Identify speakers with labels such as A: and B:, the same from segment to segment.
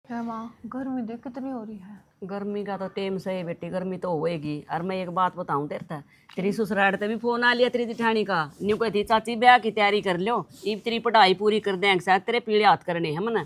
A: है माँ, गर्मी देख कितनी हो रही है।
B: गर्मी का तो टेम से है बेटी, गर्मी तो होएगी। और मैं एक बात बताऊं तेरी ससुराल ते भी फोन आ लिया तेरी जिठानी का। न्यू कहती चाची ब्याह की तैयारी कर लो, इब तेरी पढ़ाई पूरी कर देंगे, शायद तेरे पीढ़े हाथ करने हैं मना।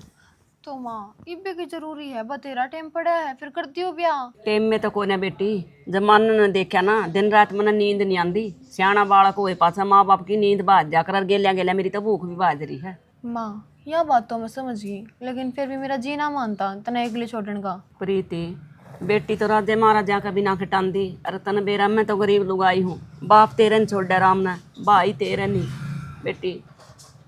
A: तो माँ इब्बे की जरूरी है, बतेरा टाइम पड़ा है, फिर करती हो ब्याह।
B: टेम में तो कोई ना बेटी, जमाना ने देखा ना, दिन रात मना नींद नहीं आंदी। सियाना बालक हुए पासा माँ बाप की नींद भाज जाकर गेलिया गेलिया मेरी तो भूख भी भाज रही है।
A: माँ यह बात तो मैं समझ गई, लेकिन फिर भी मेरा जी ना मानता तना एक लिए छोड़ने का।
B: प्रीति बेटी तो राजे महाराजा का बिना खटांदी। अरे तन बेरा मैं तो गरीब लुगाई हूँ, बाप तेरे ने छोड़ राम ने, भाई तेरे नहीं। बेटी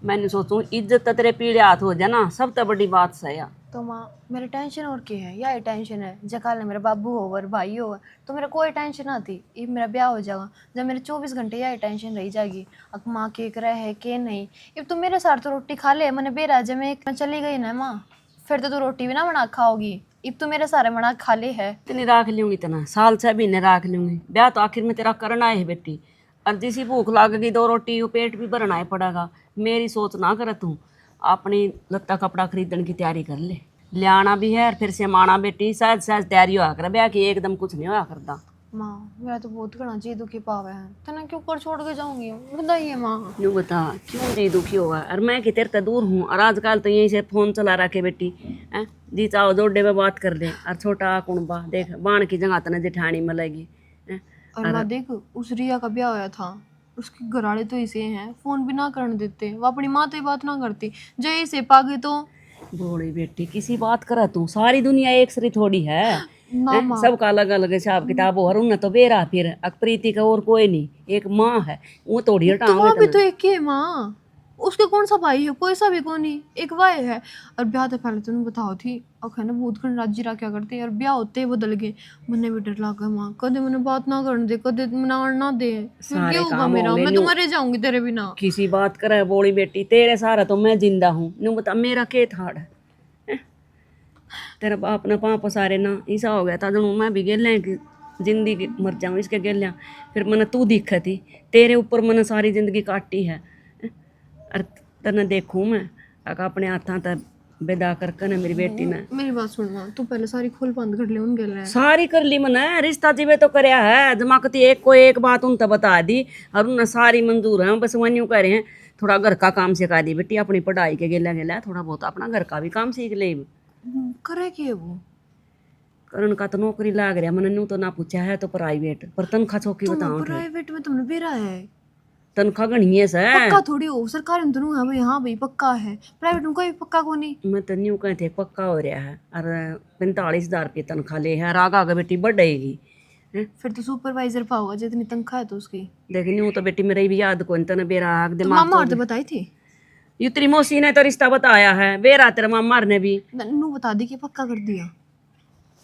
B: मैंने सोचूं इज्जत तो तेरे पीढ़े हाथ हो जाए ना, सब तो बड़ी बात सही है।
A: तो माँ मेरी टेंशन और क्या है, यही टेंशन है जकाल ने मेरा बाबू होवर भाई होवर तो मेरा कोई टेंशन आती। ये मेरा ब्याह हो जाएगा जब मेरे 24 घंटे यही टेंशन रही जाएगी, अब माँ के रहे है के नहीं। अब तू मेरे साथ तो रोटी खा ले, मैंने बेरा जब मैं चली गई ना माँ, फिर तो तू रोटी भी ना बना खाओगी। अब तो मेरे सारे बना खा ले है।
B: इतनी राख लूंगी, इतना साल से भी नहीं राख लूंगी। ब्याह तो आखिर में तेरा करना है बेटी, और जिसी भूख लगेगी दो रोटी पेट भी भरना ही पड़ेगा। मेरी सोच ना कर तू, अपनी लत्ता कपड़ा खरीदने की तैयारी कर ले, लियाना भी है और फिर से माना बेटी। शायद शायद तैयारी होया कर ब्याह की, एकदम कुछ नहीं होया करता।
A: माँ मेरा तो बहुत घना जी दुखी पावा है, तना क्यों कर छोड़ के जाऊंगी बताइए माँ।
B: यूँ बता क्यों जी दुखी होगा, और मैं कि तेरे से दूर हूँ, और आजकल तो यहीं से फोन चला रखे बेटी हैं। जी चाहो जोडे में बात कर ले, और छोटा कुंबा देख बाण की जगह तना जेठानी मिलेगी।
A: और माँ देख उस रिया का ब्याह होया था, उसके घरवाले तो ऐसे हैं, फोन भी ना करने देते, वो अपनी माँ से बात ना करती, जय से पागे तो।
B: बोली बेटी किसी बात करा तू, सारी दुनिया एक सरी थोड़ी है,
A: ना माँ
B: सबका अलग अलग हिसाब किताब हो। और तो बेरा फिर अकप्रीति का और कोई नहीं, एक माँ है वो तोड़ी
A: तो
B: हटाओ।
A: वहाँ भी तो एक ही है माँ, उसके कौन सा भाई है, कोई सा भी कौन नहीं, एक वाह है। और ब्याह तो पहले तुमने बताओ थी और कहना बहुत खंड राजी रहा क्या करते, और ब्याह होते ही बदल गए। मैंने भी डर लगा माँ, कदे मैंने बात ना करने दे, कदे मना ना दे, फिर
B: सारे
A: क्या होगा
B: काम
A: मेरा,
B: होंगे
A: मैं
B: न्यू,
A: तो मरे जाऊंगी तेरे बिना।
B: किसी बात करे बोली बेटी, तेरे सारा तो मैं जिंदा हूँ। न्यू बता मेरा के थाड़ है, तेरा बाप ने पाँव पसारे ना ऐसा हो गया था जनू मैं भी गेल कि जिंदगी मर जाऊँ इसके गेलिया। फिर मैंने तू दिखा थी, तेरे ऊपर मैंने सारी जिंदगी काटी है। और तने देखूँ मैं अपने हाथां तक बेदा करके ना मेरी बेटी ने।
A: मेरी बात सुन माँ, तू पहले सारी खोल बंद कर ले उन गल है।
B: सारी कर ली मैंने, रिश्ता जीवे तो करया है जमाकती, एक को एक बात उन तक बता दी और उन्हें सारी मंजूर है। बस वही कह रहे हैं थोड़ा घर का काम सिखा दी बेटी, अपनी पढ़ाई के गेला गेला थोड़ा बहुत अपना घर का भी काम सीख ले।
A: करे कि है वो
B: करण का तो नौकरी लाग रहा, मैंने न्यू तो ना पूछा है तो प्राइवेट पर तनख्वाह चौकी बताऊं।
A: प्राइवेट में तुमने बेरा है,
B: तनख्वाह गणिये से
A: पक्का थोड़ी हो, सरकारी में तो नहीं है भाई, हाँ भाई पक्का है, प्राइवेट में कोई पक्का को नहीं।
B: मैं तो न्यू कहते पक्का हो रहा है, और 45,000 रुपये तनख्वाह ले है, और आगा आगे बेटी बढ़ेगी।
A: फिर तो सुपरवाइजर पाओगा जितनी तनख्वाह है तो उसकी।
B: देख न्यू तो बेटी मेरी भी याद को तने बेरा आग
A: तो
B: दिमाग
A: मामा और तो बताई थी,
B: यू तेरी मौसी ने तो रिश्ता बताया है, बेरा तेरे मामा ने भी
A: नन्नू बता दी कि पक्का कर दिया।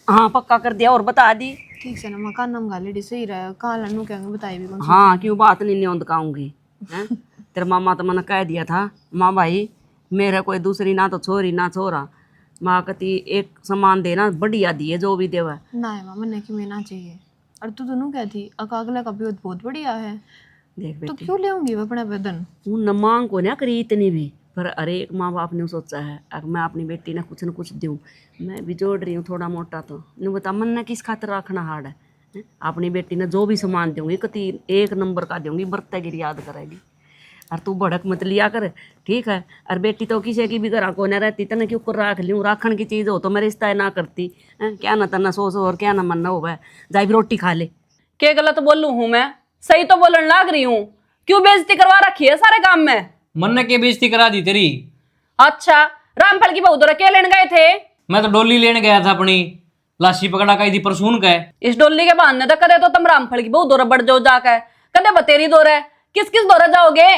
B: हाँ पक्का कर दिया और बता दी।
A: ठीक है ना, मकान नाम गाली सही रहा, कहाँ लन्नू कहेंगे बताई भी कौन सी।
B: हाँ क्यों बात नहीं न्योंद काऊंगी। तेरे मामा तो मैंने कह दिया था, माँ भाई मेरा कोई दूसरी ना तो छोरी ना छोरा, माँ कहती एक सामान देना बढ़िया दिए जो भी देवा।
A: ना है मामा ने कि मैं ना चाहिए, और तू दोनों कहती अकागला का भी बहुत बढ़िया है,
B: देख
A: तो
B: बेटी
A: क्यों ले आऊंगी अपना वेदन।
B: वो न मांग को ना करी इतनी भी, पर अरे एक माँ बाप ने सोचा है अगर मैं अपनी बेटी ने कुछ न कुछ दूँ, मैं भी जोड़ रही हूँ थोड़ा मोटा, तो नहीं बता मन ने किस खातिर रखना हार्ड है। अपनी बेटी ने जो भी सामान दूंगी कति एक नंबर का दूंगी, बरतेगिरी याद करेगी। और तू भड़क मत लिया कर, ठीक है। और बेटी तो किसी की भी घर को न रहती तने क्यों कर राख लूँ, राखण की चीज़ हो तो मैं रिश्ता ना करती। क्या ना तना सोच और क्या ना मन हो वह जाए भी रोटी खा ले।
C: क्या गलत बोलूं हूँ मैं, सही तो बोलने लाग रही हूँ, क्यों बेइज्जती करवा रखी है सारे काम में।
D: मन ने के बेइज्जती करा दी तेरी।
C: अच्छा रामफल की बहू क्या लेने गए थे।
D: मैं तो डोली लेने गया था अपनी, लाशी पकड़ा का थी परसून का।
C: इस डोली के बहाने तो कदे तो तुम रामफल की बहू दौरा बढ़ जाओ जाकर, कदे बतेरी दौरे, किस किस दौरे जाओगे।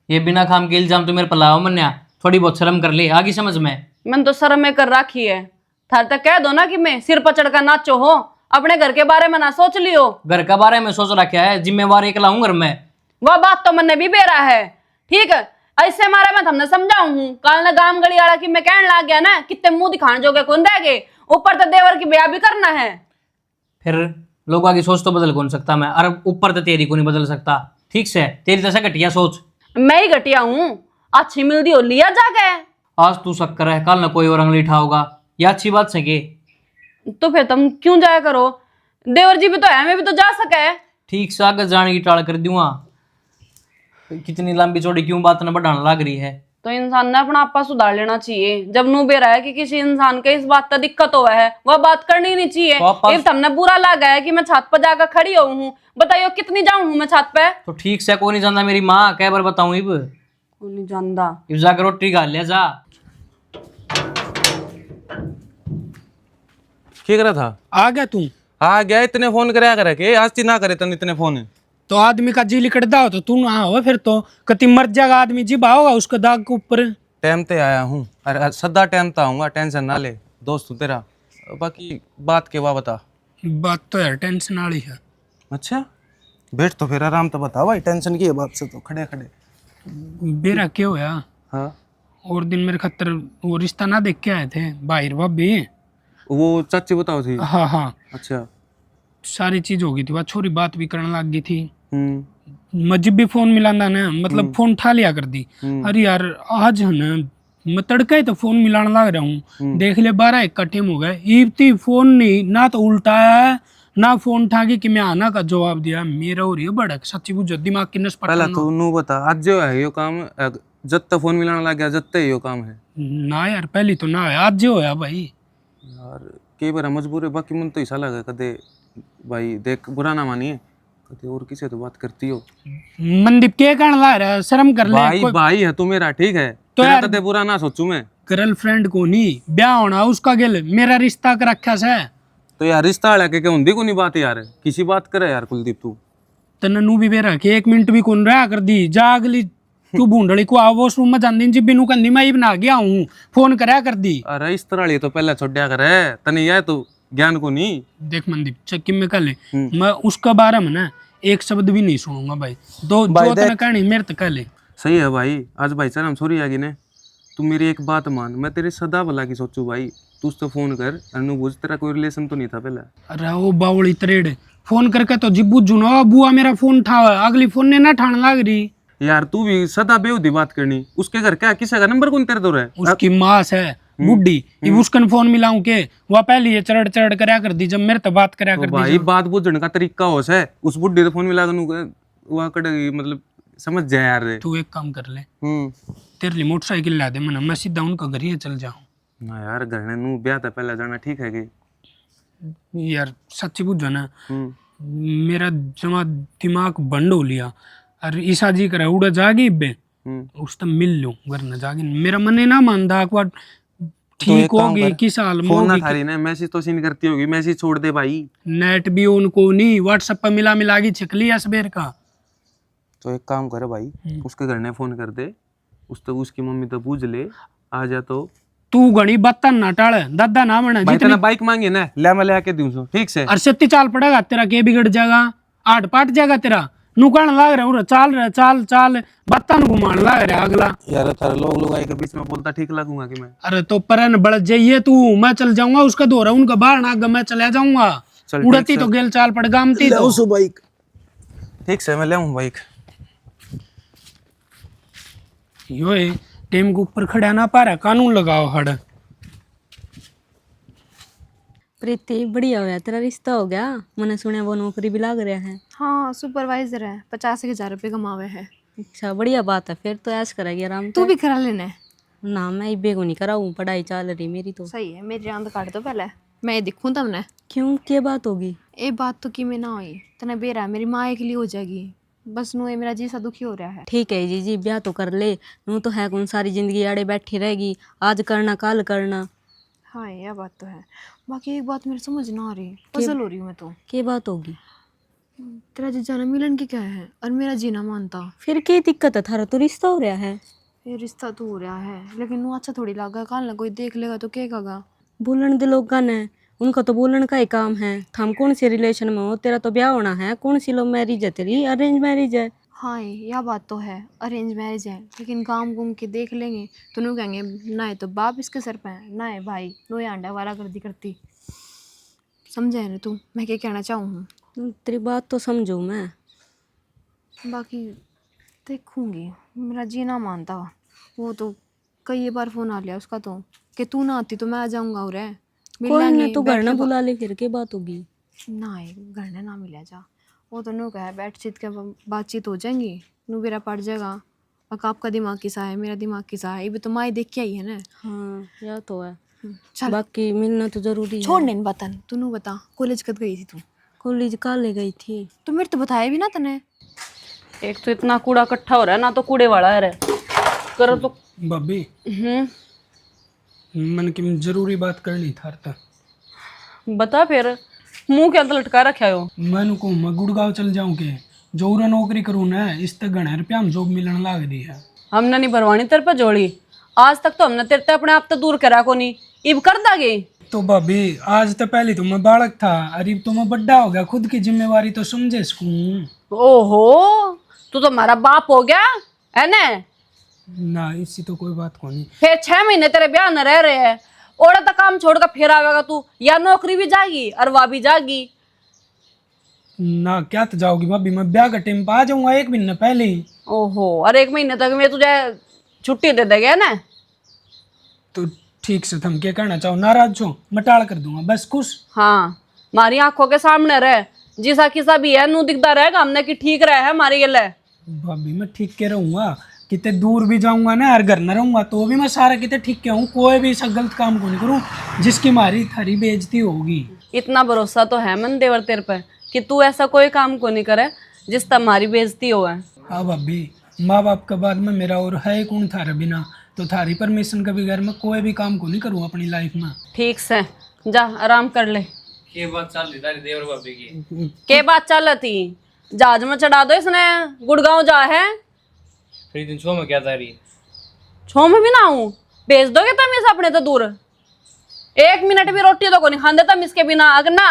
D: ये बिना काम के इल्जाम तो मेरे पर लाओ मन्या, थोड़ी बहुत शर्म कर ले, आगे समझ में।
C: मैंने तो शर्म में कर रखी है, थार तक कह दो ना कि मैं सिर पर चढ़कर नाचो हो, अपने घर के बारे में ना सोच लियो।
D: घर का बारे में सोच रखा है, जिम्मेवार एक लाऊं घर में।
C: वह बात तो मैंने भी बेरा है, ठीक है। ऐसे मारे मैं तुमने समझाऊं हूँ, कल ने गांव गली वाला की मैं कहने लग गया ना, कितने मुंह दिखाने जोगे कौन रह गए, ऊपर तो देवर की ब्याह भी करना है।
D: फिर लोगों की सोच तो बदल कौन सकता मैं, और ऊपर तो तेरी को नहीं बदल सकता, ठीक से। तेरी जैसा घटिया सोच
C: मैं ही घटिया हूँ, अच्छी मिलती हो लिया जाके।
D: आज तू शक्कर है, कल न कोई और अंगली उठाओगा। ये अच्छी बात सके।
C: तो फिर तुम क्यों जाया करो? देवर जी भी तो है, मैं भी तो जा सके।
D: ठीक से आगे जाने की टाल कर दूंगा। कितनी लंबी चौड़ी क्यों बात न बढ़ाने लग रही है।
C: तो इंसान ने अपना आपा सुधार लेना चाहिए। जब नू बेरा है कि किसी इंसान के इस बात का दिक्कत हुआ है, वह बात करनी नहीं चाहिए।
D: तो आपा-
C: इफ तुमने बुरा लगा है कि मैं छत पर जाकर खड़ी हूँ, बताइयो कितनी जाऊं हूँ मैं छत पे?
D: तो ठीक से कोई नहीं जानता, मेरी माँ कह बार बताऊं इब
C: नहीं जानता।
D: जाकर रोटी खा लिया जा।
E: क्या करा था?
F: आ गया तू?
E: आ गया। इतने फोन कराया करे के आज ती ना करे तन इतने फोन।
F: तो आदमी का जी लिकड़दा हो तो तू ना हो, फिर तो कति मर जाएगा आदमी, जिब आओगा उसके दाग के ऊपर।
E: टाइम ते आया हूँ, अरे सदा टाइम ते आऊंगा, टेंशन ना ले दोस्त तू तेरा। बाकी बात के बा बता।
F: बात तो यार टेंशन वाली है।
E: अच्छा बैठ तो फिर आराम तो बता भाई, टेंशन की है बात से तो खड़े खड़े।
F: बेरा क्या होया?
E: हाँ
F: और दिन मेरे खतर वो रिश्ता ना देख के आए थे भाई भाभी।
E: वो चाची बताओ थी।
F: हाँ हाँ,
E: अच्छा।
F: सारी चीज हो गई थी, वह छोरी बात भी करने लग गई थी।
E: हम्म।
F: मैं जब भी फोन मिलाना ना, मतलब फोन उठा लिया कर दी। अरे यार आज है ना, मैं तड़का ही तो फोन मिलाने लग रहा हूँ, देख ले 12-1 का टाइम हो गए, इतनी फोन नहीं ना, तो उल्टाया है ना फोन उठा के कि मैं आना का जवाब दिया। मेरा हो रही है भड़क, सच्ची बुझ दिमाग की नस
E: पहला
F: पटना
E: तू नू बता, आज जो है यो काम जब तक फोन मिलाने लग गया जब तक यो काम है
F: ना यार, पहली तो ना है, आज जो होया भाई।
E: यार। कई बार मजबूर है, बाकी मन तो ऐसा लगा कदे भाई देख बुरा ना मानिए, कदे और किसी तो बात करती हो।
F: मनदीप के कहने ला रहा है, शर्म कर ले।
E: भाई भाई है तू मेरा, ठीक है
F: तो
E: तेरा
F: यार-
E: कदे बुरा ना सोचू मैं।
F: गर्लफ्रेंड को नहीं ब्याह होना उसका गिल, मेरा रिश्ता कर रखा से।
E: तो यार रिश्ता वाला के हुंदी को नहीं बात यार, किसी बात करे यार कुलदीप तू।
F: तन्नू भी बेरा के 1 मिनट भी कौन रहा कर दी, जा अगली तू भूंडली को आओ वॉशरूम में जान दिन, जी बिनू कंदी मैं ही बना गया हूँ, फोन करा कर दी।
E: अरे इस तरह तो पहले छोड़िया करे तने यार तू ज्ञान को नहीं।
F: देख मनदीप चक्की में कल मैं उसका बारे में ना एक शब्द भी नहीं सुनूंगा भाई, दो
E: भाई
F: जो
E: देख-
F: तना कहानी मेरे तक कल।
E: सही है भाई, आज भाई सर हम सॉरी आगे ने, तू मेरी एक बात मान, मैं तेरे सदा भला की सोचू भाई, तू उससे फोन कर अनु बुझ, तेरा कोई रिलेशन तो नहीं था पहले।
F: अरे वो बावली तरेड़ फोन करके तो जिब्बू जुनो बुआ मेरा फोन उठावा, अगली फोन ने ना ठाण लाग रही।
E: यार तू भी सदा बेहुदी बात करनी, उसके घर क्या किसी का नंबर कौन तेरे दो है?
F: उसकी माँ है बुढ़ी, अब उसकन फोन मिलाऊं के वह पहले ये चढ़ चढ़ करया कर दी, जब मेरे तो बात करया
E: तो
F: कर दी।
E: भाई बात बुझने का तरीका हो है, उस बुढ़ी तो फोन मिला वहाँ कड़ेगी, मतलब समझ जाए यार रे।
F: तू एक काम कर ले, तेरे लिए मोटरसाइकिल ला दे, मैं सीधा उनका घर ही चल जाऊं।
E: ना यार घर ने नू ब्याह था पहले जाना ठीक है कि?
F: यार सच्ची बुझो ना,
E: हम्म।
F: मेरा जमा दिमाग बंद हो लिया। अरे ईसा जी करे उड़ा जागी बे उस तक मिल लूं, वरना जागी मेरा मन ही ना मानता एक बार
E: तो एक
F: ठीक
E: काम
F: होगी
E: कर,
F: कि साल में
E: फोन ना
F: होगी।
E: थारी ने मैसेज तो सीन करती होगी, मैसेज छोड़ दे भाई।
F: नेट भी उनको नहीं, व्हाट्सएप पर मिला मिला के छिक लिया सबेर का।
E: तो एक काम करे भाई, उसके घर ने फोन कर दे, उस तो उसकी मम्मी तो पूछ ले आ जा। तो
F: तू घड़ी बत्तन ना टाल, दादा ना बना
E: भाई
F: जितनी
E: तेना बाइक मांगी ना, ले मैं ले आके दूं सो, ठीक से?
F: अरसती चाल पड़ेगा तेरा, के बिगड़ जाएगा, आठ पाट जाएगा तेरा। नुकण लाग रहा हूँ, चाल रहा चाल चाल बत्तन घुमान लाग रहा अगला।
E: यार थारे लोग आए के बीच में बोलता ठीक लगूंगा कि मैं?
F: अरे तो परन बढ़ जाइए तू, मैं चल जाऊंगा उसका दो रहा उनका बाहर ना, मैं चला जाऊंगा।
E: चल
F: उड़ती तो गेल चाल पड़ गामती तो।
E: बाइक ठीक से मैं ले आऊं बाइक।
F: यो टेम के ऊपर खड़ा ना पा रहा, कानून लगाओ हड़।
B: प्रीति बढ़िया हो गया, तेरा रिश्ता हो गया, मैंने सुना वो नौकरी भी लाग रहा है।
A: हाँ सुपरवाइजर है, 50,000 रुपये कमावे है।
B: अच्छा बढ़िया बात है, फिर तो ऐश करेगी आराम
A: तू भी करा लेना है।
B: ना मैं इबे को नहीं कराऊं, पढ़ाई चल रही मेरी तो।
A: सही है, मेरी रांद काट दो पहले, मैं ये दिखूं तमने।
B: क्यों क्या बात होगी?
A: ये बात तो कि मैं ना हुई तना बेरा मेरी माँ एक लिए हो जाएगी, बस नू ये मेरा जी सा दुखी हो रहा है।
B: ठीक है जी ब्याह तो कर ले, नू तो है कौन सारी जिंदगी आड़े बैठी रहेगी, आज करना कल करना।
A: हाँ यह बात तो है, बाकी एक बात मेरे समझ ना आ रही, पजल हो रही हूँ मैं तो।
B: क्या बात होगी?
A: तेरा जीजा ना मिलन की क्या है और मेरा जीना मानता।
B: फिर क्या दिक्कत है, थारा तो रिश्ता हो रहा है।
A: ये रिश्ता तो हो रहा है लेकिन नू अच्छा थोड़ी लगा, कल ना कोई देख लेगा तो क्या कहेगा।
B: बोलन दे लोग ने, उनका तो बोलन का ही काम है। हम कौन से रिलेशन में हो, तेरा तो ब्याह होना है, कौन सी लव मैरिज है तेरी, अरेंज मैरिज है?
A: हाँ यह बात तो है, अरेंज मैरिज है, लेकिन काम घूम के देख लेंगे तो नू कहेंगे ना है तो बाप इसके सर पे है, ना है भाई नो ये अंडा वाला करती। समझे है ना तू मैं क्या कहना चाहूँ?
B: तेरी बात तो समझू मैं,
A: बाकी देखूंगी, मेरा जीना मानता वो तो कई बार फोन आ लिया उसका तो कि तू ना आती तो मैं आ जाऊंगा और
B: कोई ना, तू घर ना बुला ले, फिर के बात होगी।
A: ना आए घर ने ना मिला जा, वो तो नु कहा बैठ चित के बातचीत हो जाएंगी, नु बेरा पड़ जाएगा। अब आपका दिमाग किसा है, मेरा दिमाग किसा है, ये भी तो माँ देख के आई है ना।
B: हाँ यह तो है,
A: चल
B: बाकी मिलना तो जरूरी है।
A: छोड़ नहीं बतन, तू नु बता कॉलेज कब गई थी तू?
B: कॉलेज कहाँ ले गई थी?
A: तो मेरे तो बताया भी ना तने।
C: एक तो इतना कूड़ा इकट्ठा हो रहा है ना, तो कूड़े वाला है रे करो तो।
F: भाभी मन की जरूरी बात करनी थार तक।
C: बता फिर, मुंह के अंदर लटका रखा हो।
F: मैंने को मैं गुड़गांव चल जाऊं के जो उरा नौकरी करूँ ना, इस तक घने रुपया हम जॉब मिलने लाग रही है।
C: हमने नहीं भरवानी तेरे पे जोड़ी, आज तक तो हमने तेरे ते अपने आप तो दूर करा को नहीं, इब कर दागे।
F: तो भाभी आज तो पहले तो मैं बालक था, अरे तो मैं बड्डा हो गया, खुद की जिम्मेवारी तो समझे सकूं।
C: ओहो, तू तो हमारा बाप हो गया है
F: ना, इससी तो कोई बात को नहीं।
C: फिर 6 महीने तेरे ब्याह न रह रहे हैं, और तो काम छोड़ कर फिर आवेगा तू, या नौकरी भी जागी और वह भी जागी।
F: ना क्या तो जाओगी भाभी, मैं ब्याह का टाइम पे आ जाऊंगा 1 महीने पहले ही।
C: ओहो, और 1 महीने तक मैं तुझे छुट्टी दे देगा ना।
F: तो ठीक से तुम क्या करना चाहो, नाराज हो मैं टाल कर दूंगा, बस खुश।
C: हाँ, हमारी आंखों के सामने रहे, जिसा किसा भी है नू दिखता रहेगा हमने कि ठीक रहा है हमारे ये ले।
F: भाभी मैं ठीक के रहूंगा, कितने दूर भी जाऊंगा ना, हर घर न रहूंगा तो भी मैं सारा कितने ठीक के हूँ, कोई भी ऐसा गलत काम को नहीं करूँ जिसकी हमारी थारी बेइज्जती होगी।
C: इतना भरोसा तो है मन देवर तेरे पे कि तू ऐसा कोई काम को नहीं करे जिस तक हमारी बेइज्जती हो।
F: हाँ भाभी, माँ बाप के बाद में मेरा और है कौन थारा बिना, तो थारी परमिशन कभी घर में कोई भी काम को नहीं करूँ अपनी लाइफ में।
C: ठीक से जा आराम कर ले।
D: ये बात चल रही तारी देवर भाभी की।
C: के बात चल रही थी? जहाज में चढ़ा दो इसने, गुड़गांव जा है।
D: फिर दिन छो में क्या तारी?
C: छो में भी ना हूँ, भेज दोगे तुम इसे अपने तो दूर? 1 मिनट भी रोटी तो को नहीं खाते तुम इसके बिना। अगर ना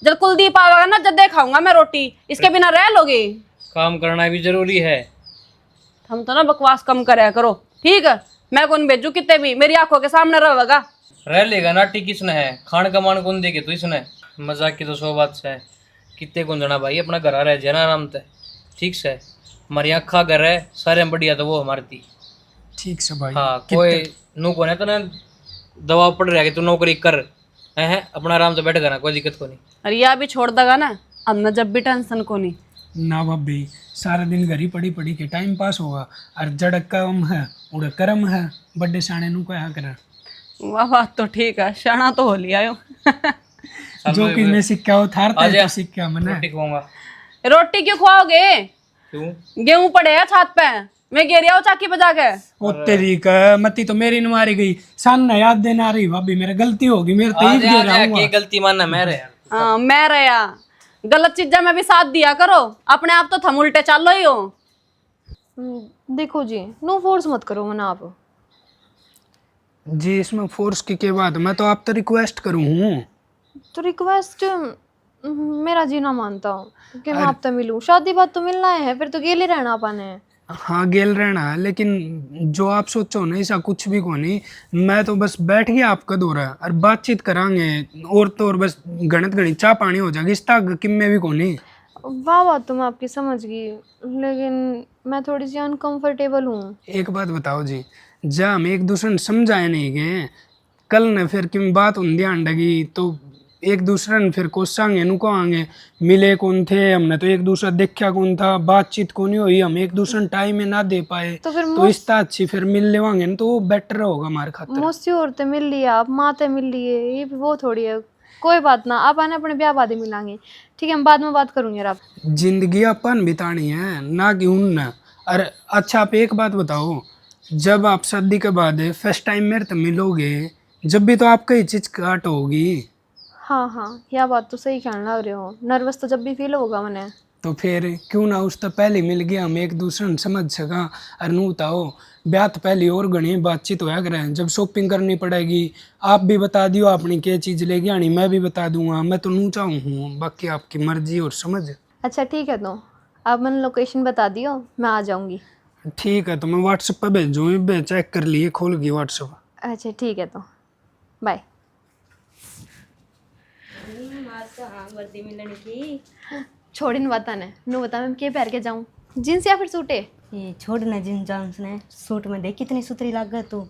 C: जब कुलदीप आवेगा ना, जब खाऊंगा मैं रोटी, इसके बिना रह लोगे?
D: काम करना भी जरूरी है।
C: हम तो ना बकवास कम करे करो, ठीक है? मैं कौन भेजू कितने भी, मेरी आंखों के सामने रहेगा।
D: रह लेगा नाटी किसने है, खान का मान कौन देगे? तो इसने मजाक की तो 100 बात से है। कितने कौन जना भाई, अपना घर रह जाना आराम से, ठीक से। हमारी अखा घर है सारे में बढ़िया, तो वो हमारी थी।
F: ठीक से भाई।
D: हाँ, कोई नू को तो ना दबाव पड़ रहा है कि तू नौकरी कर, है अपना आराम से बैठेगा ना, कोई दिक्कत को नहीं।
C: अरे यह भी छोड़ देगा ना, अब ना जब भी टेंशन को नहीं।
F: ना भाभी, सारा दिन घर ही पड़ी पड़ी के टाइम पास होगा, और जड़क काम है उड़ कर्म है, बड्डे साणे नू क्या करे।
C: वाह बात तो ठीक है, शाना तो हो लिया यो।
F: जो कि मैं सिक्का हो थारता है तो सिक्का मना
D: रोटी खवाऊंगा।
C: रोटी क्यों खुआओगे?
D: क्यों?
C: गेहूं पड़े है छत पे, मैं गिरिया हूँ चाकी बजा के।
F: ओ तेरी का मती तो मेरी न मारी गई, सान ना याद देना आ रही भाभी, मेरे गलती होगी, मेरे तो ईद दे रहा हूँ।
D: गलती मानना मेरे यार।
C: हाँ मैं रहा, गलत चीजा में भी साथ दिया करो, अपने आप तो थम उल्टे चालो ही हो।
A: देखो जी, नो फोर्स मत करो मना आप।
F: जी इसमें फोर्स की क्या बात है, मैं तो आप तो रिक्वेस्ट करूँ हूँ।
A: तो रिक्वेस्ट मेरा जी ना मानता हूँ कि मैं आपसे मिलूं, शादी बात तो मिलना है, फिर तो गेले रहना अपन है।
F: हाँ गेल रहना है, लेकिन जो आप सोचो ना ऐसा कुछ भी को नहीं, मैं तो बस बैठ गया आपका दौरा और बातचीत करांगे, और तो और बस गणित गणित चाह पानी हो जाएगी, इस तक किम में भी को नहीं।
A: वाह बात तो मैं आपकी समझ गई, लेकिन मैं थोड़ी सी अनकंफर्टेबल हूँ।
F: एक बात बताओ जी, जब हम एक दूसरे ने समझाए नहीं गए, कल न फिर किम बात उन ध्यान लगी तो एक दूसरे ने फिर कोसांगे नु कहांगे मिले कौन थे, हमने तो एक दूसरा देखा कौन था, बातचीत को नहीं हुई, हम एक दूसरे टाइम में ना दे पाए,
A: तो फिर
F: तो इस तरह अच्छी फिर मिल लेवांगे न, तो वो बेटर होगा हमारे खातिर।
A: मुझसे औरतें मिल लिया, आप माते मिल लिए, ये भी वो थोड़ी है। कोई बात ना, आप आने अपने ब्याह बाद ही मिलांगे, ठीक है? हम बाद में बात करूंगे। आप
F: जिंदगी अपन बितानी है ना कि उन। अरे अच्छा आप एक बात बताओ, जब आप शादी के बाद फर्स्ट टाइम मेरे तो मिलोगे, जब भी तो आपका ही चिचकाट होगी।
A: हाँ, यह बात तो सही कहने लग रहे हो, नर्वस तो जब भी फील होगा मैंने।
F: तो फिर क्यों ना उस तो पहले मिल गया, हम एक दूसरे ने समझ सका। और नू बताओ, ब्याह तो पहले और घनी बातचीत होया करें, जब शॉपिंग करनी पड़ेगी आप भी बता दियो अपनी क्या चीज़ लेके आनी, मैं भी बता दूंगा, मैं तो नू चाहूँ हूँ, बाकी आपकी मर्जी और समझ।
A: अच्छा ठीक है, तो आप मैंने लोकेशन बता दियो, मैं आ जाऊंगी।
F: ठीक है, तो मैं व्हाट्सएप पर भेजूँ, चेक कर लिए, खोल गई व्हाट्सएप।
A: अच्छा ठीक है, तो बाय। छोड़ इन बता ने, नो बता मैं क्या पहन के जाऊँ, जींस या फिर सूटे?
G: ये छोड़ ना जिन जान ने, सूट में देख कितनी सुथरी लग गई तू,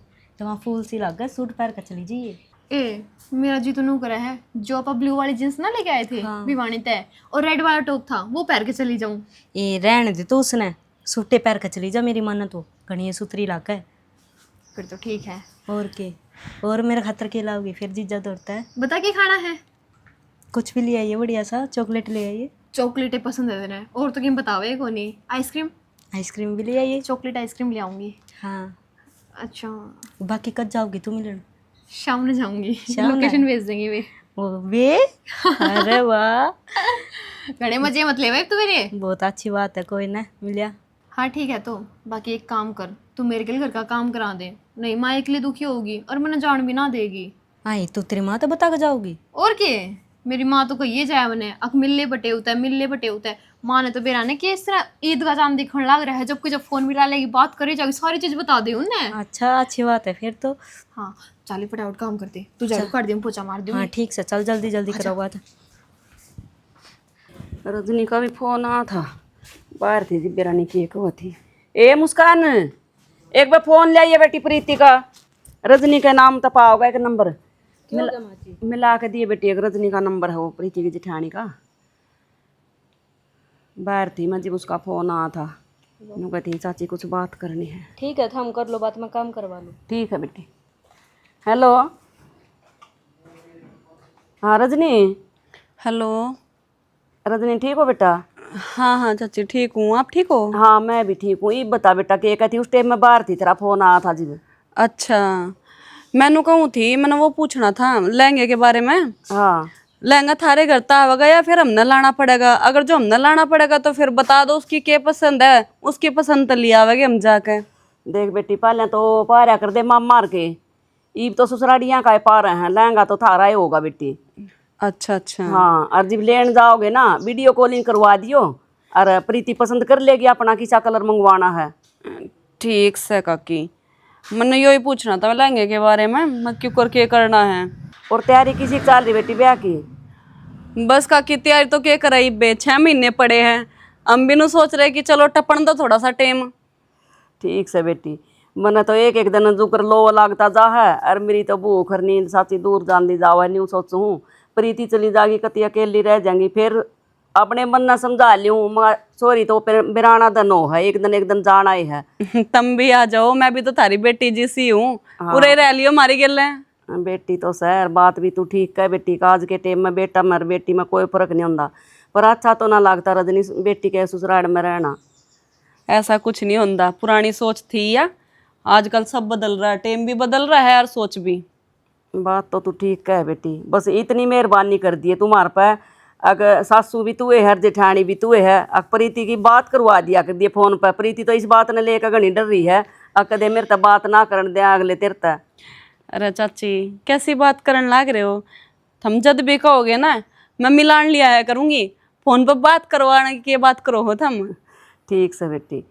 G: तो वहाँ फूल सी लग गए, सूट पहन कर चली जाइए।
A: ए मेरा जी तो नू करा है, जो आप ब्लू वाली जींस ना लेके आए थे भिवानी तय, और रेड वाला टॉप था वो पहन के चली जाऊं।
G: ये रहने दे तो उसने सूटे पहन कर चली जा, मेरी मन तो घनी सुथरी लग गए।
A: फिर तो ठीक है।
G: और के और मेरे खातर के लाओगी फिर? जीजा दौड़ता है।
A: बता के खाना है?
G: कुछ भी ले आइए, बढ़िया सा चॉकलेट ले आइए।
A: चॉकलेटें पसंद है तेरे, और तो किम बतावे को नहीं। आइसक्रीम?
G: आइसक्रीम भी ले आइए।
A: चॉकलेट आइसक्रीम ले आऊंगी।
G: हाँ,
A: अच्छा
G: बाकी कब जाओगी तू मिलन?
A: शाम में जाऊंगी,
G: शाम में?
A: लोकेशन भेज देंगे वे।
G: ओ वे अरे वाह,
A: बड़े मजे मत ले भाई तू मेरे।
G: बहुत अच्छी बात है, कोई ना मिलिया।
A: हाँ ठीक है, तो बाकी एक काम कर, तू मेरे के लिए घर का काम करा दे, नहीं माँ एक लिए दुखी होगी और मैंने जान भी ना देगी।
G: आई तो तेरी माँ तो बता के जाओगी।
A: और क्या, मेरी माँ तो कहिए जाए मैंने अक मिलने बटे होता है, मिलने बटे होता है। माँ ने तो बेराने कि इस तरह ईद का चांद दिखने लग रहा है, जबकि जब फोन मिला लेगी बात करे जाएगी, सारी चीज बता दे उन्हें।
G: अच्छा, अच्छी बात है फिर तो।
A: हाँ चाली फटाफट काम करते, तू झाड़ू कर दे, पोछा मार दे।
G: हाँ ठीक से, चल जल्दी जल्दी करो बात।
B: रजनी का भी फोन आ था, बाहर थी जी बेरानी की एक वो थी। ए मुस्कान, एक बार फोन ले आइए बेटी प्रीति का, रजनी का नाम तपा होगा एक नंबर मिला के दिए बेटी, एक रजनी का नंबर है वो प्रीति की जेठानी का। बाहर थी मैं जी, उसका फोन आ था, नु कहती चाची कुछ बात करनी है।
G: ठीक है, हम कर लो बात, मैं काम करवा लूँ।
B: ठीक है बेटी। हेलो, हाँ रजनी।
C: हेलो।
B: रजनी ठीक हो बेटा?
C: हाँ हाँ चाची ठीक हूँ, आप ठीक हो?
B: हाँ मैं भी ठीक हूँ। ये बता बेटा कि कहती उस टाइम में बाहर थी, तेरा फोन आया था जी।
C: अच्छा, मैंने कहूँ थी, मैंने वो पूछना था लहंगे के बारे में।
B: हाँ,
C: लहंगा थारे घर तो आवेगा या फिर हमने लाना पड़ेगा? अगर जो हमने लाना पड़ेगा तो फिर बता दो उसकी क्या पसंद है, उसकी पसंद तो ले आवेगे हम जाके।
B: देख बेटी पहले तो पारा कर दे माम मार के, ईब तो ससुरालियाँ का पा रहे हैं, लहंगा तो थारा ही होगा बेटी।
C: अच्छा अच्छा।
B: हाँ, और जब लेन जाओगे ना वीडियो कॉलिंग करवा दियो, और प्रीति पसंद कर लेगी अपना किसा कलर मंगवाना है।
C: ठीक से काकी, मैंने यही पूछना था लहंगे के बारे में, मैं क्यों करके करना है।
B: और तैयारी किसी की चल रही बेटी ब्याह की?
C: बस काकी तैयारी तो क्या कराई बे, 6 महीने पड़े हैं, हम भी नु सोच रहे कि चलो टपन दो थोड़ा सा टाइम।
B: ठीक से बेटी, मैंने तो एक एक दिन जुकर लो लागता जा है, और मेरी तो भूख और नींद साची दूर जान जाओ है। न्यू सोचूँ प्रीति चली जाएगी, कति अकेली रह जाएंगी, फिर अपने मन न समझा लूँ सॉरी तो फिर बिराना दिन हो है, एक दिन जाना ही है।
C: तुम भी आ जाओ, मैं भी तो थारी बेटी जैसी हूँ। पूरे रह लियो हमारी गले।
B: बेटी तो सर बात भी तू ठीक है बेटी का, आज के टाइम में बेटा मर बेटी में कोई फर्क नहीं होता, पर अच्छा तो ना लगता रजनी बेटी के ससुराल में रहना।
C: ऐसा कुछ नहीं होता, पुरानी सोच थी या आजकल सब बदल रहा है, टाइम भी बदल रहा है और सोच भी।
B: बात तो तू ठीक है बेटी, बस इतनी मेहरबानी कर दिए तुम्हारे पे, अगर सासू भी तू है, जेठानी भी तू है, अगर प्रीति की बात करवा दिया कर दिए फोन पर। प्रीति तो इस बात ने लेकर घनी डर रही है, कदे मेरे तक बात ना करन दे अगले तेरे तक।
C: अरे चाची कैसी बात करने लग रहे हो, तुम जब भी कहोगे ना मैं मिलान लिया है करूँगी, फोन पर बात करवाने की बात करो हो तुम।
B: ठीक से बेटी।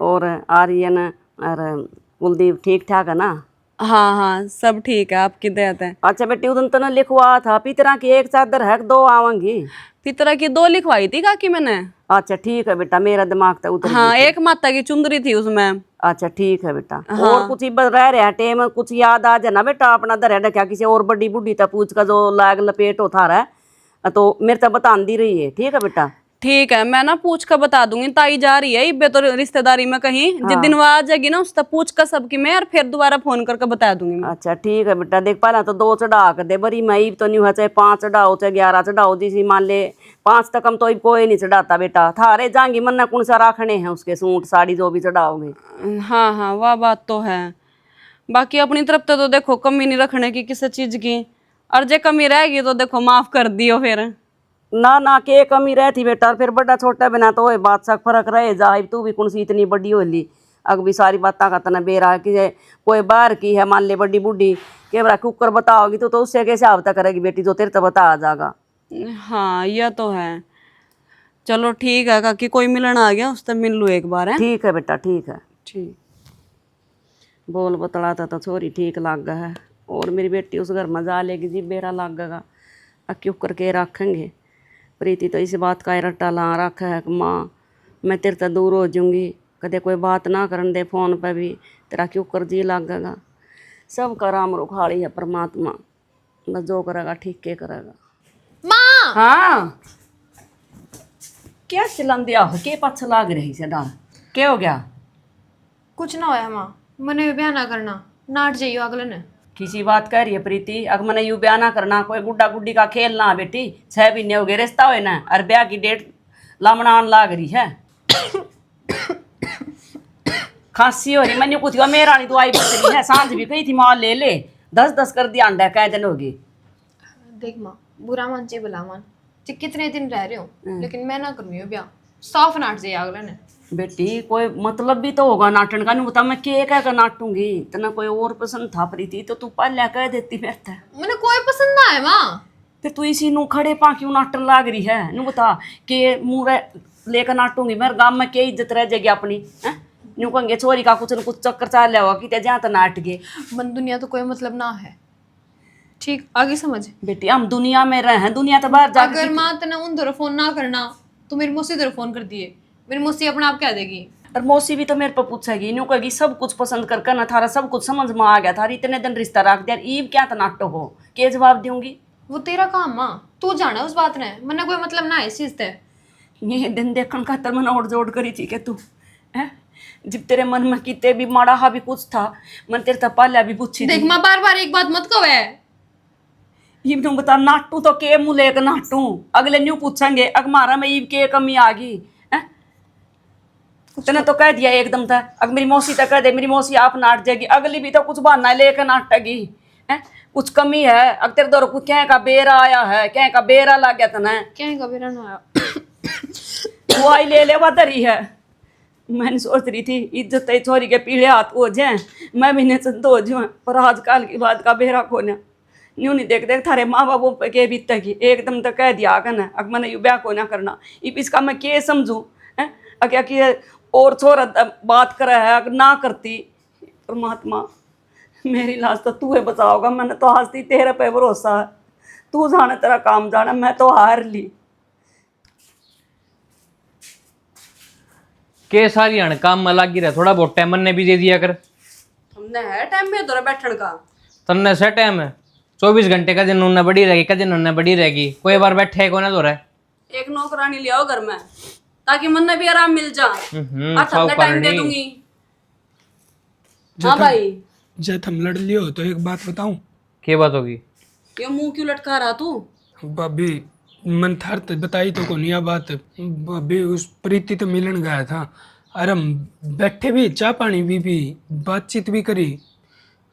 B: और आर्यन और कुलदीप ठीक ठाक है ना?
C: हाँ हाँ सब ठीक है, आपकी दया है।
B: अच्छा बेटी उदन तो लिखवा था पितरा की एक चादर है, 2 आवेंगी?
C: पितरा की 2 लिखवाई थी काकी मैंने।
B: अच्छा ठीक है बेटा, मेरा दिमाग तो उतर
C: हाँ,
B: गई थी।
C: एक माता की चुंदरी थी उसमें।
B: अच्छा ठीक है बेटा। और कुछ रह रहा टेम, कुछ याद आ जाना बेटा अपना दर क्या किसी और बड़ी बुढ़ी तक पूछ का जो लाग लपेट होता रहा है, तो मेरे तक बता दी रही है। ठीक है बेटा?
C: ठीक है, मैं ना पूछ कर बता दूंगी। ताई जा रही है इब्बे तो रिश्तेदारी में कहीं, जिस दिन वो आ जाएगी ना उस तक पूछ कर सबकी मैं, और फिर दोबारा फोन करके बता दूंगी मैं।
B: अच्छा ठीक है बेटा। देख पहला तो 2 चढ़ा कर दे, बड़ी मैं तो नहीं हुआ, चाहे 5 चढ़ाओ चाहे 11 चढ़ाओ, जिसी मान ले 5 तक हम तो कोई नहीं चढ़ाता बेटा, थारे जाएंगी मन कौन सा रखने हैं उसके सूट साड़ी जो भी चढ़ाओगे।
C: हाँ हाँ वह बात तो है, बाकी अपनी तरफ तो देखो कमी नहीं रखने की किसी चीज की, और जो कमी रहेगी तो देखो माफ कर दियो फिर।
B: ना ना के कमी रहती बेटा, फिर बड़ा छोटा बिना तो वही बात सा फर्क रहे जा, तू भी कौन सी इतनी बड़ी होली, अग भी सारी बातें का तना बेरा कि कोई बाहर की है मान ले बड़ी बूढ़ी के बरा कुकर बताओगी तो उससे कैसे आवता करेगी बेटी, जो तेरे तो बता आ जाएगा।
C: हाँ यह तो है। चलो ठीक है काकी, कोई मिलन आ गया उससे मिल लूँ एक बार है।
B: ठीक है बेटा ठीक है।
C: ठीक।
B: बोल बतलाता तो छोरी ठीक लग गया है, और मेरी बेटी उस घर में जा लेगी जी बेरा लग गएगा, अब क्यों करके रखेंगे। प्रीति तो इस बात का रट्टा ला रखा है कि माँ मैं तेरे से दूर हो जाऊँगी, कदे कोई बात ना करन दे फोन पे भी, तेरा क्यों कर जी लगेगा। सब का राम रुखाड़ी है परमात्मा, बस जो करेगा ठीक के करेगा।
A: माँ
B: हाँ क्या चिल्लान दिया हो के पाछ लाग रही से डाल क्या हो गया?
A: कुछ ना होया माँ, मैंने ब्याह ना करना, नाट जाइयो अगले ने।
B: किसी बात कह रही है प्रीति? अगर मैंने यू ब्याह ना करना, कोई गुड्डा गुड्डी का खेल ना बेटी। 6 महीने हो गए रिश्ता हो ना, और ब्याह की डेट लामणान लाग रही है। खांसी हो रही, मैंने कुछ मेरा नहीं दवाई बच रही है, सांझ भी कही थी माँ ले ले, 10-10 कर दिया अंडा, कै दिन होगी।
A: देख माँ, बुरा मान चाहिए भला मान, चाहे कितने दिन रह रहे हो, लेकिन मैं ना करूँगी ब्याह, साफ नाट जाइए अगले ने।
B: बेटी कोई मतलब भी तो होगा नाटन का, नहीं बता मैं के कह कर नाटूंगी? इतना कोई और पसंद था प्रीति तो तू पहले कह देती बेहतर।
A: मैंने कोई पसंद ना है माँ।
B: फिर तू इसी नू खड़े पा क्यों नाटन लाग रही है? नू बता के मुँह लेकर नाटूंगी, मेरे गाँव में क्या इज्जत रह जाएगी अपनी? है न्यू कहेंगे छोरी का कुछ न कुछ चक्कर चाल लिया हुआ कि जहाँ तो नाट गए।
A: मन दुनिया तो कोई मतलब ना है, ठीक आगे समझ।
B: बेटी हम दुनिया में रहे हैं, दुनिया तो बाहर जाकर
A: अगर माँ तेने उन तरफ फोन ना करना तो मेरी मौसी तरफ फोन कर दिए, मेरी मौसी अपने आप कह देगी।
B: और मौसी भी तो मेरे पर पूछेगी, न्यू कहेगी सब कुछ पसंद कर ना थारा सब कुछ समझ में आ गया, थारी इतने दिन रिश्ता रख दिया, ईब क्या तो नाटक हो के जवाब दूंगी?
A: वो तेरा काम माँ, तू जाना उस बात ने, मैंने कोई मतलब ना है इस चीज से।
B: ये दिन देखने खातर मैंने और जोड़ करी थी कि तू है जब तेरे मन में कितने भी माड़ा हा भी कुछ था, मन तेरे तो पहले भी पूछी
A: देख माँ, बार बार एक बात मत कहो है।
B: ये तुम बता नाटू तो के मुँह लेकर नाटू, अगले न्यू पूछेंगे अगमारा में ईब के कमी आ गई है? तूने तो कह दिया एकदम था, अगर मेरी मौसी तो कह दे मेरी मौसी आप नाट जाएगी, अगली भी तो कुछ बहाना लेकर नाटेगी है, कुछ कमी है? अगर तेरे दौर कुछ क्या का बेरा आया है, क्या का बेरा लग गया तना
A: क्या कभी ना आया।
B: वो आई ले ले धरी है। मैंने सोच रही थी इज्जत छोरी के पीढ़े हाथ हो जाए, मैं भी नहीं हो जाऊँ, पर आजकल की बात का बेरा खोना न्यू नहीं देख देख थारे माँ बापों पे के बीतता की एकदम तो कह दिया आगे ना, अगर मैंने यू ब्याह को ना करना, इसका मैं क्या समझूँ है? क्या कि और छोरा बात करे है अगर ना करती, परमात्मा मेरी लाश तो तू है बचाओगा, मैंने तो हंसती तेरे पे भरोसा है, तू जाने तेरा काम जाना, मैं तो हार ली।
D: के सारी हण काम में लागी रहे, थोड़ा बहुत टाइम ने भी दे दिया कर।
C: हमने है टाइम में दौरा बैठन का,
D: तन्ने से टाइम है 24 घंटे का दिन उन्हें बड़ी रहेगी, का दिन उन्हें बड़ी रहेगी, कोई बार बैठे को ना दो रहे।
C: एक नौकरानी ले आओ घर में ताकि मन ने भी आराम मिल जा। आज हमने टाइम दे दूंगी। हाँ भाई,
F: जब हम लड़ लियो तो एक बात बताऊं?
D: क्या बात होगी?
C: ये मुंह क्यों लटका रहा तू?
F: भाभी मन थार तो बताई तो को नहीं बात, भाभी उस प्रीति तो मिलन गया था, और हम बैठे भी चाय पानी भी बातचीत भी करी,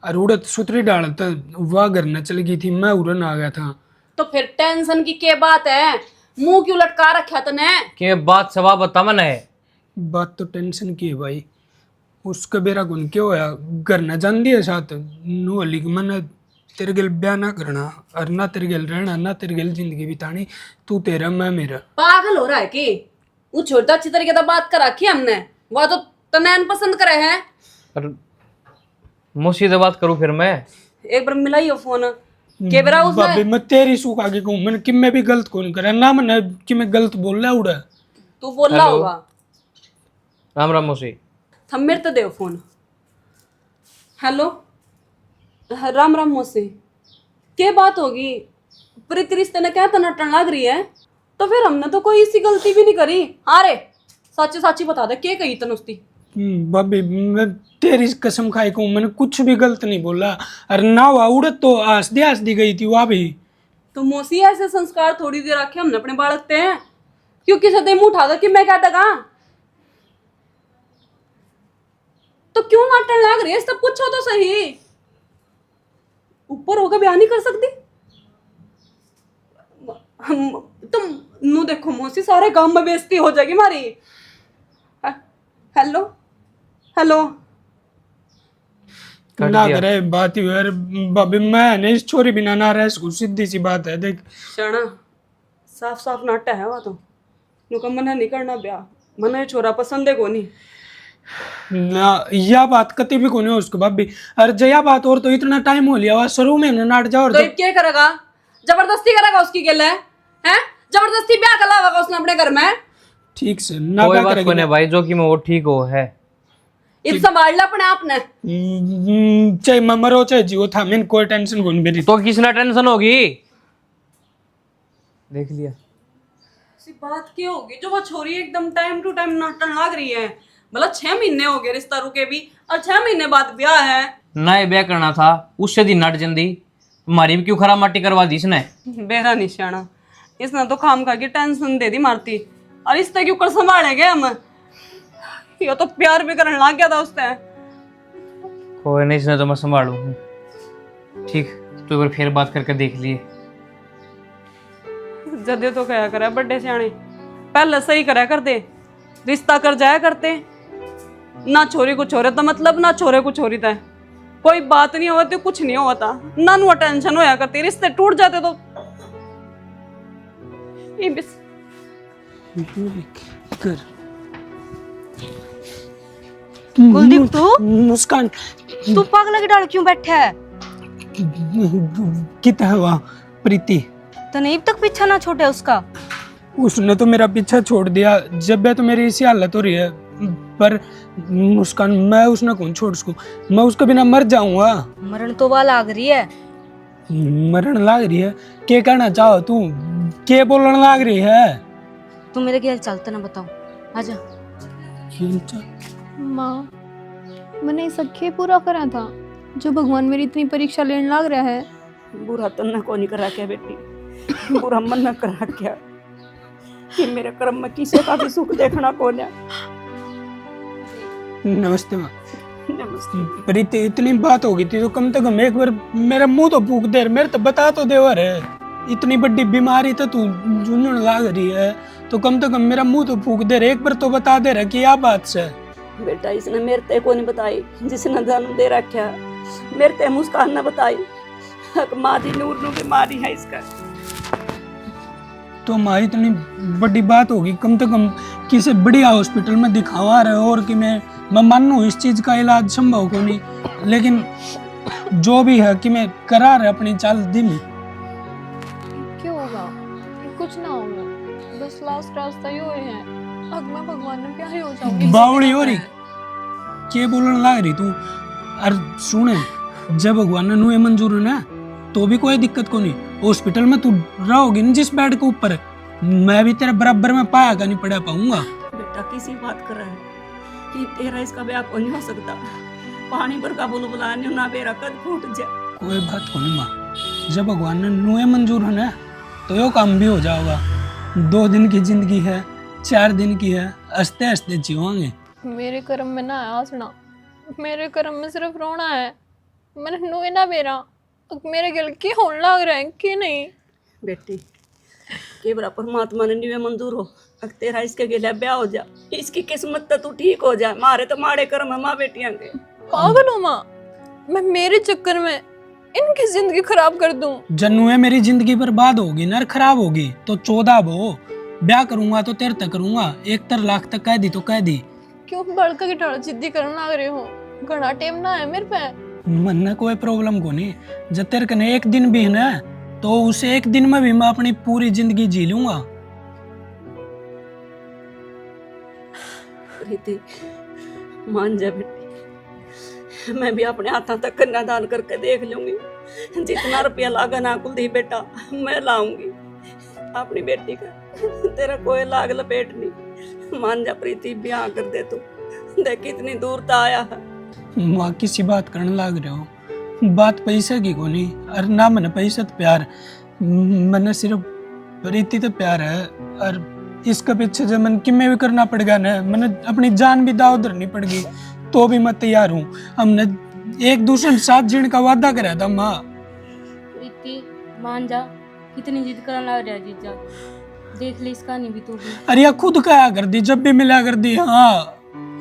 F: और उड़द सुतरी डाल तो वह घर न चल गई थी, मैं उड़न आ गया था।
C: तो फिर टेंशन की क्या बात है? मुंह क्यों लटका रखा तने?
D: कि बात सवा बता मन है।
F: बात तो टेंशन की है भाई, उसका बेरा गुन क्या होया, घर न जान दिया साथ नु अली मन तेरे गल ब्याह ना करना, और ना तेरे गल रहना, ना तेरे गल जिंदगी बितानी, तू तेरा मैं मेरा।
C: पागल हो रहा है कि वो छोटा अच्छी तरीके से बात कर रखी हमने, वह तो तनैन पसंद करे है।
D: और मुझसे से बात करूं फिर मैं?
C: एक बार मिलाइयो फोन के बेरा उसने।
F: भाभी मैं तेरी सूख आगे कहूँ, मैंने कि मैं भी गलत कौन करा ना, मैंने कि मैं गलत बोल रहा उड़ा।
C: तू बोल रहा होगा।
D: राम राम मौसी।
C: थम मेरे तो दे फोन। हेलो, राम राम मौसी, क्या बात होगी? प्रीति रिश्ते ने क्या तनाटन लग रही है? तो फिर हमने तो कोई इसी गलती भी नहीं करी। हाँ रे, सच्ची सच्ची बता दे क्या कही तन उसकी?
F: भाभी मैं तेरी कसम खाई कहूँ, मैंने कुछ भी गलत नहीं बोला, अरे ना हुआ उड़द तो हंस दी गई थी वहाँ भी।
C: तो मौसी ऐसे संस्कार थोड़ी देर रखे हमने अपने बालक ते हैं, क्योंकि सदैव मुंह उठा दो कि मैं क्या दगा, तो क्यों नाटन लग रही है? सब पूछो तो सही, ऊपर होकर बयान नहीं कर सकती? तुम नु देखो मौसी, सारे गांव में बेइज्जती हो जाएगी हमारी। हेलो हेलो,
F: ना करे बात ही यार भाभी, मैं नहीं इस छोरी बिना ना रह सकूं, सीधी सी बात है। देख
C: शरणा साफ साफ नाटा है वह तो, नुका मना नहीं करना ब्याह, मना ये छोरा पसंद है को नहीं
F: ना, यह बात कति भी कोनी हो उसको भाभी, अरे जया बात और तो इतना टाइम हो लिया, शुरू में हमने नाट जाओ।
C: तो क्या करेगा? जबरदस्ती करेगा उसकी गल है? जबरदस्ती ब्याह करावेगा उसने अपने घर में?
F: ठीक से ना
D: कोई
F: क्या
D: बात
F: करेगी
D: कोने भाई, जो कि मैं वो ठीक हो है,
C: इब संभाल ला अपने आप ने।
F: चाहे मैं मरो चाहे जियो था, मैंने कोई टेंशन को नहीं मेरी।
D: तो किसना टेंशन होगी? देख लिया
C: ऐसी बात क्यों होगी जो वो छोरी एकदम टाइम टू टाइम नाटन लग रही है? मतलब 6 महीने हो गए रिश्ता रुके भी, और 6 महीने बाद ब्याह है।
D: ना ये ब्याह करना था उससे दिन नट जल्दी, तुम्हारी भी क्यों खराब माटी करवा दी इसने?
C: बेरा निशाना इसने तो खाम खा के टेंशन दे दी मारती, और इससे क्यों कर संभाले गए हम? ये तो प्यार भी करने लग गया था उससे।
D: कोई नहीं, इसने तो मैं संभालू। ठीक, तो एक बार फिर बात करके देख लिए।
C: जदे तो क्या करे बड़े सियाने, पहले सही करा करते, रिश्ता कर जाया करते। ना छोरी को छोरे तो मतलब, ना छोरे को छोरी था, कोई बात नहीं होती, कुछ नहीं होता ना, नु टेंशन होया करती, रिश्ते टूट जाते तो ये बिस।
F: कर
G: कुलदीप तू
F: मुस्कान
G: तू पागल के डाल क्यों बैठा है?
F: कितना हुआ प्रीति?
G: तो नहीं अब तक पीछा ना छोटे उसका।
F: उसने तो मेरा पीछा छोड़ दिया, जब भी तो मेरी इसी हालत हो रही है। पर मुस्कान, मैं उसने कौन छोड़ उसको, मैं उसके बिना मर जाऊंगा।
G: मरण तो वाला लाग रही है।
F: मरण लाग रही है? क्या कहना चाहो तू? क्या बोलने लाग रही है?
G: तू मेरे खेल चलते ना बताओ, आजा।
A: माँ, मैंने सख्य पूरा करा था जो भगवान मेरी इतनी परीक्षा लेने लग रहा है।
B: बुरा तो न को नहीं करा क्या बेटी, बुरा मन न करा क्या कि मेरे कर्म में किसी का भी सुख देखना कौन है।
F: नमस्ते माँ।
B: नमस्ते।
F: प्रीति, इतनी बात हो गई थी तो कम से कम एक बार मेरा मुंह तो फूक दे, मेरे तो बता तो दे। और इतनी बड़ी बीमारी तो तू झुंझुन लाग रही है, तो कम से कम मेरा मुंह तो फूक दे, एक बार तो बता दे रहा कि क्या बात से।
B: बेटा इसने मेरे ते को नहीं बताई, जिसने जन्म दे रखा मेरे ते मुस्कान ने बताई। माँ दी नूर नू बीमारी है इसका।
F: तो माँ इतनी बड़ी बात होगी, कम से कम किसी बढ़िया हॉस्पिटल में दिखावा रहे, और कि मैं मानू इस चीज का इलाज संभव को नहीं, लेकिन जो भी है कि मैं करा रहे अपनी चाल दिल।
A: क्यों होगा? कुछ ना होगा, बस लास्ट रास्ता ही हुए हैं। अब मैं भगवान में प्यारी हो जाऊंगी।
F: बावड़ी हो रही, क्या बोलने लग रही तू? अरे सुने, जब भगवान ने नुए मंजूर है ना, तो भी कोई दिक्कत को नहीं। हॉस्पिटल में तू रहोगी न जिस बेड के ऊपर, मैं भी तेरे बराबर में पाया का नहीं पड़ा पाऊंगा।
B: बेटा किसी बात कर रहा है कि तेरा इसका ब्याह को नहीं हो सकता। पानी भर का बुलबुला ने ना बेरा कद फूट जा।
F: कोई बात को नहीं माँ, जब भगवान ने नुए मंजूर है ना, तो यो काम भी हो जाएगा। 2 दिन की जिंदगी है, 4 दिन की है, हंसते हंसते जीवांगे।
A: मेरे कर्म में ना है हंसना, मेरे कर्म में सिर्फ रोना है। मैंने नोए ना मेरा मेरे गिल की होने लग रहा है कि नहीं।
B: बेटी के बरा परमात्मा ने निवे मंजूर हो, अगर तेरा इसके गिले ब्याह हो जा, इसकी किस्मत तो तू ठीक हो जा। मारे तो माड़े कर्म है माँ बेटियां के।
A: पागल हो माँ, मैं मेरे चक्कर में इनकी जिंदगी खराब कर दूं।
F: जन्नू है मेरी जिंदगी बर्बाद होगी ना, खराब होगी तो 14 वो ब्याह करूंगा तो तेरे तक करूंगा। 1 लाख तक कह दी तो कह दी।
A: क्यों बड़का की ठाड़ जिद्दी करने लग रहे हो? घना टेम ना है मेरे पे।
F: मन में कोई प्रॉब्लम को नहीं, जब तेरे कने 1 दिन भी है ना, तो उसे 1 दिन में भी मैं अपनी पूरी जिंदगी जी लूंगा।
B: प्रीति मान जा बेटी, मैं भी अपने हाथों तक कन्यादान करके देख लूंगी। जितना रुपया लागा ना कुलदीप बेटा मैं लाऊंगी अपनी बेटी का। तेरा कोई लाग लपेट नहीं। मान जा प्रीति, ब्याह कर दे तू। देख कितनी दूर तक आया है।
F: माँ किसी बात करने लग रहे हो, बात पैसे की को नहीं। और ना मैंने पैसे तो प्यार, मैंने सिर्फ प्रीति तो प्यार है। और इसके पीछे जब मैंने किमें भी करना पड़ेगा ना, मैंने अपनी जान भी दाव धरनी पड़ेगी, तो भी मैं तैयार हूँ। हमने एक दूसरे के साथ जीने का वादा करा था माँ।
G: प्रीति मान जा, कितनी जिद करने लग रहा है जीजा, देख ले इसका नहीं भी तू भी।
F: अरे यार खुद कहा कर दी, जब भी मिला कर दी। हाँ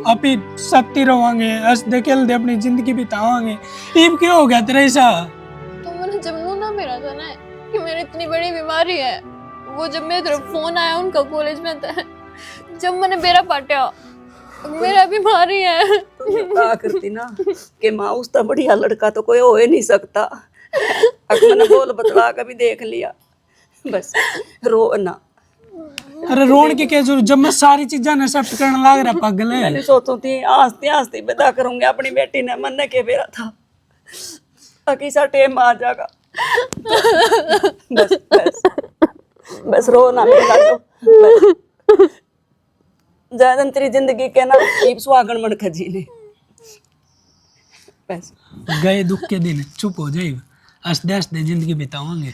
F: आप ही सत्ती रहोगे, हंस दे खेल दे अपनी जिंदगी बिताओगे। ईब क्यों हो गया तेरा ऐसा?
A: तो मैंने जब ना मेरा था ना कि मेरी इतनी बड़ी बीमारी है, वो जब मेरे तरफ फोन आया उनका कॉलेज में था, जब मैंने बेरा पाटा मेरा बीमारी है।
B: तो कहा करती ना कि माँ उसका बढ़िया लड़का तो कोई हो ही नहीं सकता। अगर मैंने बोल बतला कभी देख लिया, बस रो ना।
F: अरे रोन की क्या जरूरत, जब मैं सारी चीजें एक्सेप्ट करने लग रहा पागल है।
B: मैंने सोचू थी हंसते हंसते विदा करूंगी अपनी बेटी ने, मन ने के बेरा था ताकि सा टेम आ जाएगा। बस बस बस रो ना मेरे लाडो, बस ज्यादा तेरी जिंदगी के ना एक सुहागन मन खजी ने। बस
F: गए दुख के दिन चुप हो जाए, हंसते हंसते जिंदगी बिताओगे।